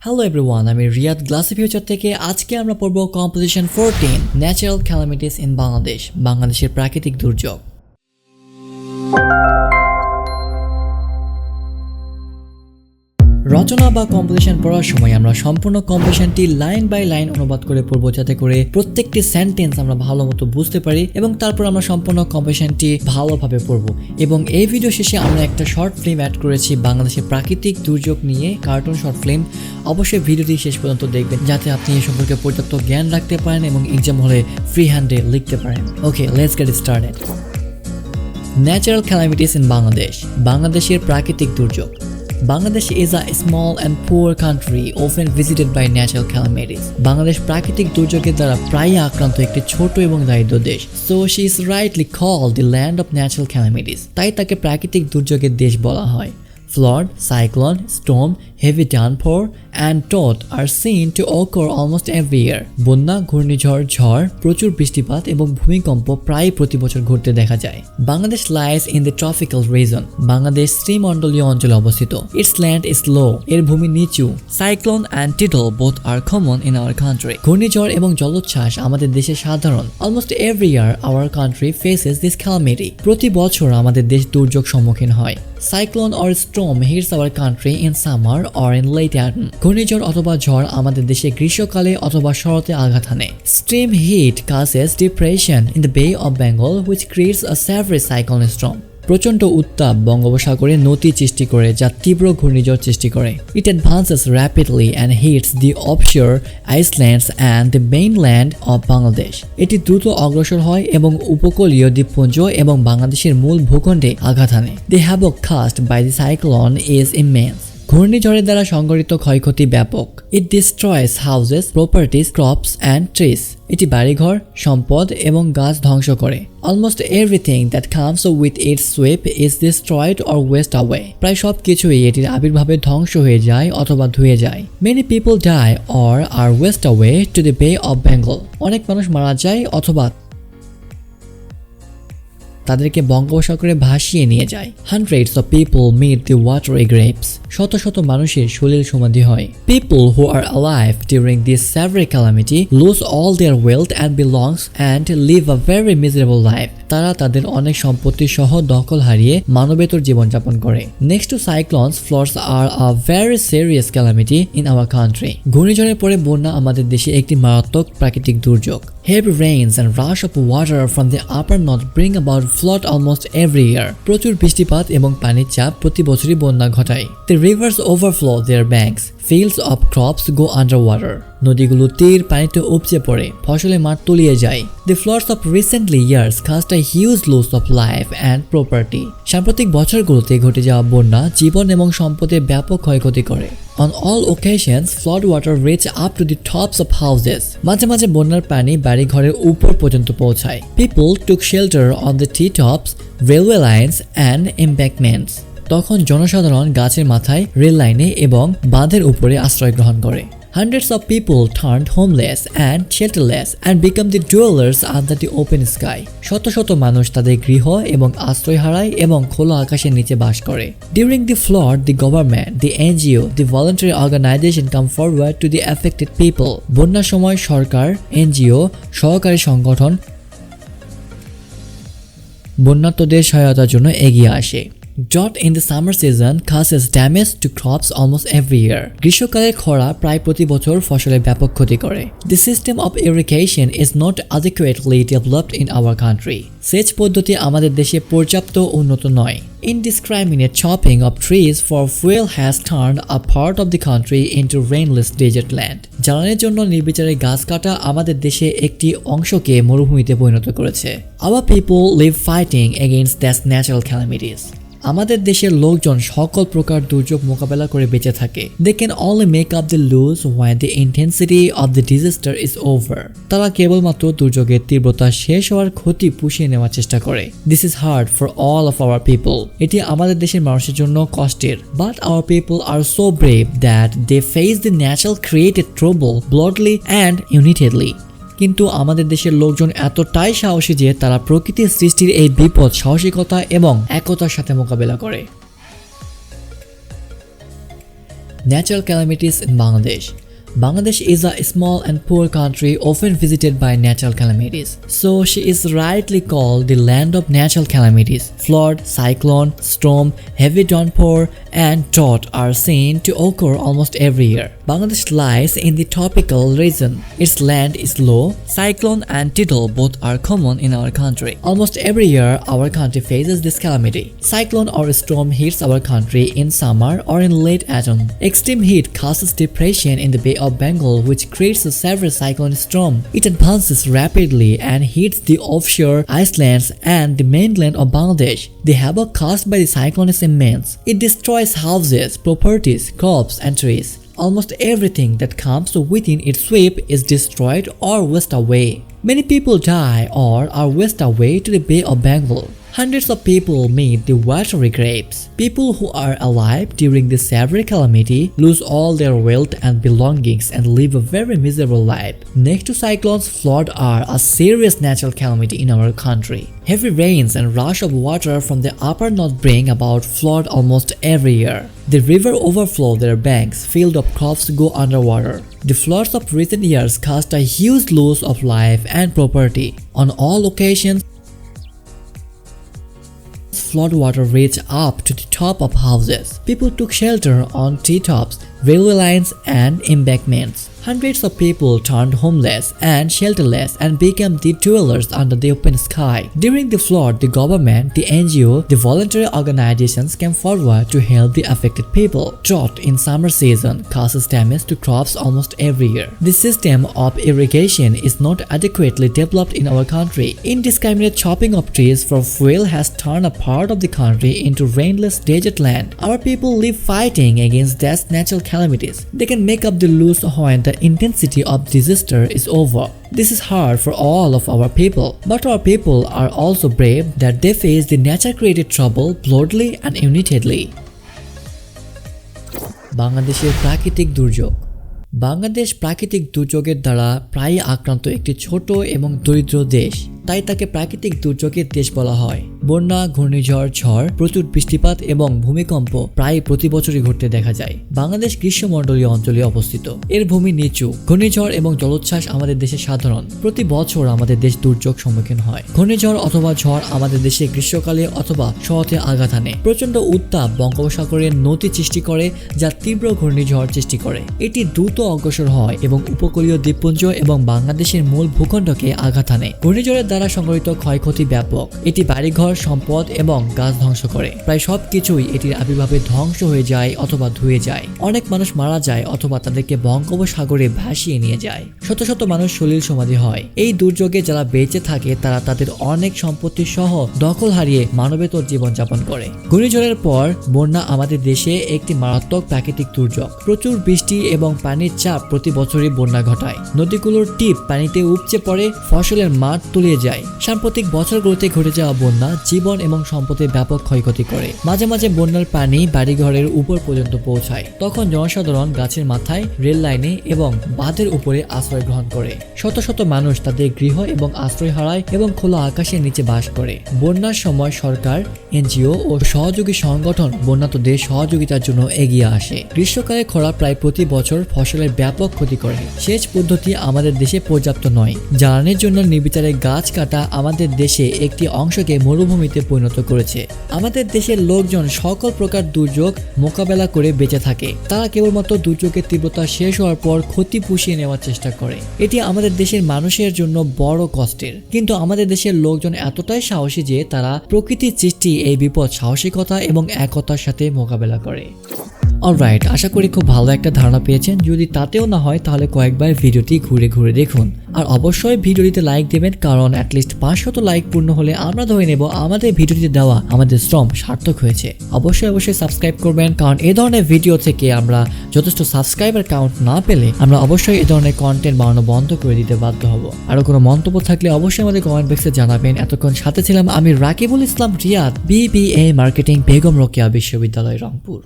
Hello everyone, আমি Riyad glassy future থেকে আজকে আমরা পড়ব composition 14 natural calamities in Bangladesh, বাংলাদেশের প্রাকৃতিক দুর্যোগ। রচনা বা কম্পোজিশন পড়ার সময় আমরা সম্পূর্ণ কম্পোজিশনটি লাইন বাই লাইন অনুবাদ করে পড়ব, যাতে করে প্রত্যেকটি সেন্টেন্স আমরা ভালো মতো বুঝতে পারি এবং তারপর আমরা সম্পূর্ণ কম্পোজিশনটি ভালোভাবে পড়ব। এবং এই ভিডিও শেষে আমরা একটা শর্ট ফিল্ম অ্যাড করেছি বাংলাদেশের প্রাকৃতিক দুর্যোগ নিয়ে, কার্টুন শর্ট ফিল্ম। অবশ্যই ভিডিওটি শেষ পর্যন্ত দেখবেন যাতে আপনি এই সম্পর্কে পর্যাপ্ত জ্ঞান রাখতে পারেন এবং এক্সাম হলে ফ্রি হ্যান্ডে লিখতে পারেন। Okay, let's get started. Natural calamities in Bangladesh, বাংলাদেশের প্রাকৃতিক দুর্যোগ। Bangladesh is a small and poor country often visited by natural calamities. Bangladesh প্রাকৃতিক দুর্যোগের দ্বারা প্রায়ই আক্রান্ত একটি ছোট এবং দারিদ্র দেশ। So she is rightly called the land of natural calamities. তাই তাকে প্রাকৃতিক দুর্যোগের দেশ বলা হয়। Flood, cyclone, storm, heavy downpour and drought are seen to occur almost every year. বন্যা, ঘূর্ণিঝড়, ঝড়, প্রচুর বৃষ্টিপাত এবং ভূমিকম্প প্রায় প্রতি বছর ঘটতে দেখা যায়। Bangladesh lies in the tropical region. Bangladesh শ্রীমণ্ডলীয় অঞ্চলে অবস্থিত। Its land is low. এর ভূমি নিচু। Cyclone and tidal both are common in our country. ঘূর্ণিঝড় এবং জলোচ্ছ্বাস আমাদের দেশে সাধারণ। Almost every year our country faces this calamity. প্রতি বছর আমাদের দেশ দুর্যোগ সম্মুখীন হয়। Cyclone or storm hits our country in summer or in late autumn. ঘূর্ণিঝড় অথবা ঝড় আমাদের দেশে গ্রীষ্মকালে অথবা শরতে আঘাত হানে। Extreme heat causes depression in the Bay of Bengal, which creates a severe cyclone storm. প্রচণ্ড উত্তাপ বঙ্গোপসাগরে নদী সৃষ্টি করে, যা তীব্র ঘূর্ণিঝড় সৃষ্টি করে। It advances rapidly and hits the offshore islands and the mainland of Bangladesh. এটি দ্রুত অগ্রসর হয় এবং উপকূলীয় দ্বীপপুঞ্জ এবং বাংলাদেশের মূল ভূখণ্ডে আঘাত হানে। The havoc caused by the cyclone is immense. ঘূর্ণিঝড়ের দ্বারা সংঘটিত ক্ষয়ক্ষতি ব্যাপক। It destroys houses, properties, crops and trees. এটি বাড়িঘর, সম্পদ এবং গাছ ধ্বংস করে। Almost everything that comes with its sweep is destroyed or wasted away. প্রায় সব কিছুই এটির আবির্ভাবে ধ্বংস হয়ে যায় অথবা ধুয়ে যায়। Many people die or are wasted away to the Bay of Bengal. অনেক মানুষ মারা যায় অথবা তাদেরকে বঙ্গোপসাগরে ভাসিয়ে নিয়ে যায়। Hundreds of people meet the watery graves. শত শত মানুষের সলিল সমাধি হয়। People who are alive during this severe calamity lose all their wealth and belongs and live a very miserable life. তারা তাদের অনেক সম্পত্তি সহ দখল হারিয়ে মানবেতর জীবনযাপন করে। Next to cyclones, floods are a very serious calamity in our country. ঘূর্ণিঝড়ের পরে বন্যা আমাদের দেশে একটি মারাত্মক প্রাকৃতিক দুর্যোগ। Heavy rains and rush of water from the upper north bring about flood almost every year. প্রচুর বৃষ্টিপাত এবং পানির চাপ প্রতি বছরই বন্যা ঘটায়। The rivers overflow their banks. Fields of crops go underwater. নদীগুলো তীর পানিতে উপচে পড়ে, ফসলের মাঠ তলিয়ে যায়। The floods of recently years caused a huge loss of life and property. সাম্প্রতিক বছরগুলোতে ঘটে যাওয়া বন্যা জীবন এবং সম্পদের ব্যাপক ক্ষয়ক্ষতি করে। On all occasions, flood water reach up to the tops of houses. মাঝে মাঝে বন্যার পানি বাড়ি ঘরের উপর পর্যন্ত পৌঁছায়। People took shelter on the treetops, railway lines and embankments. তখন জনসাধারণ গাছের মাথায়, রেল লাইনে এবং বাঁধের উপরে আশ্রয় গ্রহণ করে। Hundreds of people turned homeless and shelterless and become the dwellers under the open sky. শত শত মানুষ তাদের গৃহ এবং আশ্রয় হারায় এবং খোলা আকাশের নিচে বাস করে। During the flood, the government, the NGO, the voluntary organization come forward to the affected people. বন্যার সময় সরকার, NGO, সহকারী সংগঠন বন্যার্তদের সহায়তার জন্য এগিয়ে আসে। Drought in the summer season causes damage to crops almost every year. গ্রীষ্মকালের খরা প্রায় প্রতি বছর ফসলের ব্যাপক ক্ষতি করে। The system of irrigation is not adequately developed in our country. সেচ পদ্ধতি আমাদের দেশে পর্যাপ্ত উন্নত নয়। Indiscriminate chopping of trees for fuel has turned a part of the country into rainless desert land. জ্বালানির জন্য নির্বিচারে গাছ কাটা আমাদের দেশে একটি অংশকে মরুভূমিতে পরিণত করেছে। Our people live fighting against these natural calamities. আমাদের দেশের লোকজন সকল প্রকার দুর্যোগ মোকাবেলা করে বেঁচে থাকে। They can only make up the loss when the intensity of the disaster is over. তারা কেবলমাত্র দুর্যোগের তীব্রতা শেষ হওয়ার ক্ষতি পুষিয়ে নেওয়ার চেষ্টা করে। This is hard for all of our people. এটি আমাদের দেশের মানুষের জন্য কষ্টের। But our people are so brave that they face the natural created trouble boldly and unitedly. কিন্তু আমাদের দেশের লোকজন এতটাই সাহসী যে তারা প্রকৃতির সৃষ্টির এই বিপদ সাহসিকতা এবং একতার সাথে মোকাবেলা করে। Natural calamities in Bangladesh. Bangladesh is a small and poor country often visited by natural calamities. So she is rightly called the land of natural calamities. Flood, cyclone, storm, heavy downpour and drought are seen to occur almost every year. Bangladesh lies in the tropical region. Its land is low. Cyclone and tidal both are common in our country. Almost every year our country faces this calamity. Cyclone or storm hits our country in summer or in late autumn. Extreme heat causes depression in the Bay of Bengal, which creates a severe cyclone storm. It advances rapidly and hits the offshore islands and the mainland of Bangladesh. The havoc caused by the cyclone is immense. It destroys houses, properties, crops and trees. Almost everything that comes within its sweep is destroyed or whisked away. Many people die or are whisked away to the Bay of Bengal. Hundreds of people meet the watery graves. People who are alive during this severe calamity lose all their wealth and belongings and live a very miserable life. Next to cyclones, floods are a serious natural calamity in our country. Heavy rains and rush of water from the upper north bring about flood almost every year. The river overflow their banks, field of crops go underwater. The floods of recent years caused a huge loss of life and property. On all occasions, flood water reached up to the top of houses. People took shelter on treetops, railway lines and embankments. Hundreds of people turned homeless and shelterless and became deep dwellers under the open sky. During the flood, the government, the NGO, the voluntary organizations came forward to help the affected people. Drought in summer season causes damage to crops almost every year. The system of irrigation is not adequately developed in our country. Indiscriminate chopping of trees for fuel has turned a part of the country into rainless desert land. Our people live fighting against these natural calamities. They can make up the loss when the intensity of disaster is over. This is hard for all of our people, but our people are also brave that they face the nature-created trouble boldly and unitedly. বাংলাদেশের প্রাকৃতিক দুর্যোগ। বাংলাদেশ প্রাকৃতিক দুর্যোগের দ্বারা প্রায়ই আক্রান্ত একটি ছোট এবং দরিদ্র দেশ, তাই তাকে প্রাকৃতিক দুর্যোগের দেশ বলা হয়। বন্যা, ঘূর্ণিঝড়, ঝড়, প্রচুর বৃষ্টিপাত এবং ভূমিকম্প প্রায় প্রতি বছরই ঘটতে দেখা যায়। বাংলাদেশ গ্রীষ্মমণ্ডলীয় অঞ্চলে অবস্থিত। এর ভূমি নিচু। ঘূর্ণিঝড় এবং জলোচ্ছ্বাস আমাদের দেশে সাধারণ। প্রতি বছর আমাদের দেশ দুর্যোগ সম্মুখীন হয়। ঘূর্ণিঝড় অথবা ঝড় আমাদের দেশে গ্রীষ্মকালে অথবা শরতে আঘাত হানে। প্রচন্ড উত্তাপ বঙ্গোপসাগরের নতি সৃষ্টি করে, যা তীব্র ঘূর্ণিঝড় সৃষ্টি করে। এটি দ্রুত অগ্রসর হয় এবং উপকূলীয় দ্বীপপুঞ্জ এবং বাংলাদেশের মূল ভূখণ্ডকে আঘাত হানে। ঘূর্ণিঝড়ের দ্বারা সংঘটিত ক্ষয়ক্ষতি ব্যাপক। এটি বাড়িঘর, সম্পদ এবং গাছ ধ্বংস করে। প্রায় সবকিছুই এটির আবির্ভাবে ধ্বংস হয়ে যায় অথবা ধুয়ে যায়। অনেক মানুষ মারা যায় অথবা তাদেরকে বঙ্গোপসাগরে ভাসিয়ে নিয়ে যায়। শত শত মানুষ সলিল সমাধি হয়। এই দুর্যোগে যারা বেঁচে থাকে তারা তাদের অনেক সম্পত্তি সহ দখল হারিয়ে মানবেতর জীবনযাপন করে। ঘূর্ণিঝড়ের পর বন্যা আমাদের দেশে একটি মারাত্মক প্রাকৃতিক দুর্যোগ। প্রচুর বৃষ্টি এবং পানির চাপ প্রতি বছরই বন্যা ঘটায়। নদীগুলোর টিপ পানিতে উপচে পড়ে, ফসলের মাঠ তলিয়ে যায়। সাম্প্রতিক বছরগুলোতে ঘটে যাওয়া বন্যা জীবন এবং সম্পদের ব্যাপক ক্ষয়ক্ষতি করে। মাঝে মাঝে বন্যার পানি বাড়িঘরের উপর পর্যন্ত পৌঁছায়। তখন জনসাধারণ গাছের মাথায়, রেল লাইনে এবং বাঁধের উপরে আশ্রয় গ্রহণ করে। শত শত মানুষ তাদের গৃহ এবং আশ্রয় হারায় এবং খোলা আকাশের নিচে বাস করে। বন্যার সময় সরকার, এনজিও ও সহযোগী সংগঠন বন্যাতদের সহযোগিতার জন্য এগিয়ে আসে। গ্রীষ্মকালে খরা প্রায় প্রতি বছর ফসলের ব্যাপক ক্ষতি করে। সেচ পদ্ধতি আমাদের দেশে পর্যাপ্ত নয়। জ্বালানির জন্য নির্বিচারে গাছ কাটা আমাদের দেশে একটি অংশকে মরুভূমিতে পরিণত করেছে। আমাদের দেশের লোকজন সকল প্রকার দুর্যোগ মোকাবেলা করে বেঁচে থাকে। তারা কেবলমাত্র দুর্যোগের তীব্রতা শেষ হওয়ার পর ক্ষতি পুষিয়ে নেওয়ার চেষ্টা করে। এটি আমাদের দেশের মানুষের জন্য বড় কষ্টের। কিন্তু আমাদের দেশের লোকজন এতটাই সাহসী যে তারা প্রকৃতির সৃষ্টি এই বিপদ সাহসিকতা এবং একতার সাথে মোকাবেলা করে। অলরাইট, আশা করি খুব ভালো একটা ধারণা পেয়েছেন। যদি তাতেও না হয় তাহলে কয়েকবার ভিডিওটি ঘুরে ঘুরে দেখুন। আর অবশ্যই ভিডিওটিতে লাইক দেবেন, কারণ অ্যাটলিস্ট 500 লাইক পূর্ণ হলে আমরা ধরে নেব আমাদের ভিডিওটিতে দেওয়া আমাদের শ্রম সার্থক হয়েছে। অবশ্যই সাবস্ক্রাইব করবেন, কারণ এই ধরনের ভিডিও থেকে আমরা যথেষ্ট সাবস্ক্রাইবার কাউন্ট না পেলে আমরা অবশ্যই এই ধরনের কন্টেন্ট বানানো বন্ধ করে দিতে বাধ্য হব। আরও কোনো মন্তব্য থাকলে অবশ্যই আমাদের কমেন্ট বক্সে জানাবেন। এতক্ষণ সাথে ছিলাম আমি রাকিবুল ইসলাম রিয়াদ, BBA মার্কেটিং, বেগম রোকেয়া বিশ্ববিদ্যালয়, রংপুর।